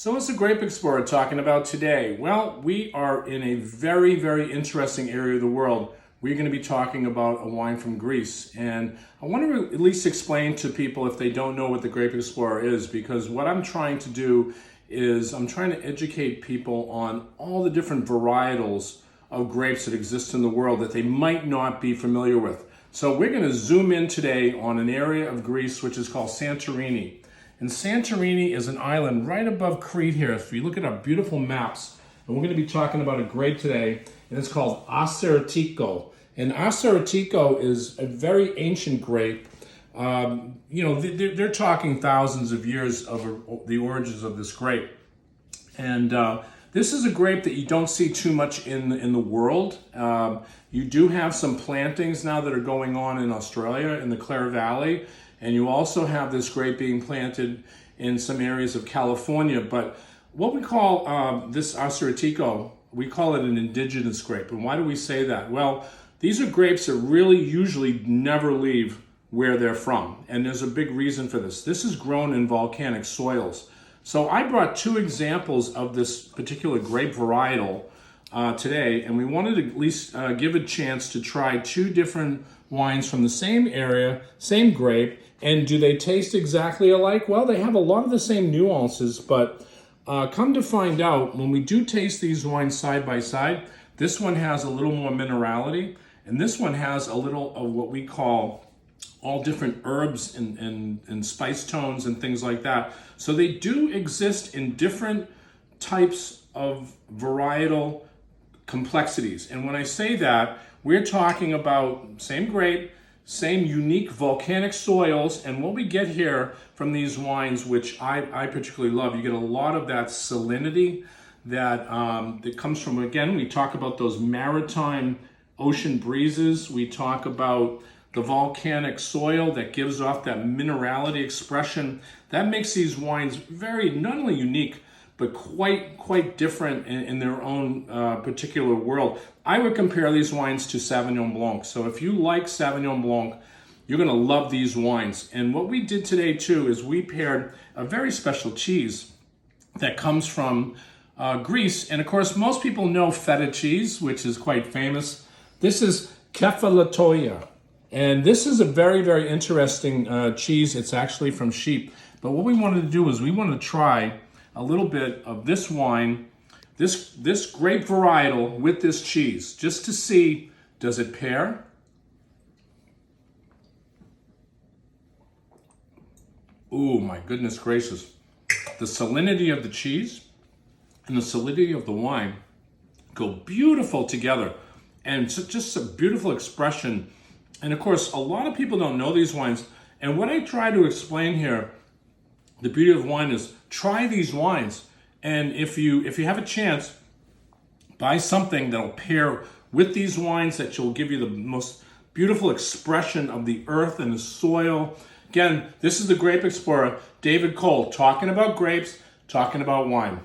So what's the Grape Explorer talking about today? Well, we are in a very, very interesting area of the world. We're going to be talking about a wine from Greece. And I want to at least explain to people if they don't know what the Grape Explorer is, because what I'm trying to do is I'm trying to educate people on all the different varietals of grapes that exist in the world that they might not be familiar with. So we're going to zoom in today on an area of Greece which is called Santorini. And Santorini is an island right above Crete here. If you look at our beautiful maps, and we're going to be talking about a grape today, and it's called Assyrtiko. And Assyrtiko is a very ancient grape. They're talking thousands of years of the origins of this grape. And this is a grape that you don't see too much in the world. You do have some plantings now that are going on in Australia, in the Clare Valley. And you also have this grape being planted in some areas of California. But what we call this Assyrtiko, we call it an indigenous grape. And why do we say that? Well, these are grapes that really usually never leave where they're from. And there's a big reason for this. This is grown in volcanic soils. So I brought two examples of this particular grape varietal today, and we wanted to at least give a chance to try two different wines from the same area, same grape. And do they taste exactly alike? Well, they have a lot of the same nuances, but come to find out, when we do taste these wines side by side, this one has a little more minerality, and this one has a little of what we call all different herbs and spice tones and things like that. So they do exist in different types of varietal complexities. And when I say that, we're talking about same grape, same unique volcanic soils, and what we get here from these wines, which I particularly love, you get a lot of that salinity that comes from, again, we talk about those maritime ocean breezes, we talk about the volcanic soil that gives off that minerality expression. That makes these wines very, not only unique, but quite different in their own particular world. I would compare these wines to Sauvignon Blanc. So if you like Sauvignon Blanc, you're gonna love these wines. And what we did today too is we paired a very special cheese that comes from Greece. And of course, most people know feta cheese, which is quite famous. This is kefalotoi. And this is a very, very interesting cheese. It's actually from sheep. But what we wanted to do is we wanted to try a little bit of this wine, this grape varietal with this cheese, just to see, does it pair? Ooh, my goodness gracious. The salinity of the cheese and the salinity of the wine go beautiful together. And it's just a beautiful expression. And of course, a lot of people don't know these wines. And what I try to explain here, the beauty of wine is try these wines. And if you have a chance, buy something that'll pair with these wines that will give you the most beautiful expression of the earth and the soil. Again, this is the Grape Explorer, David Kohl, talking about grapes, talking about wine.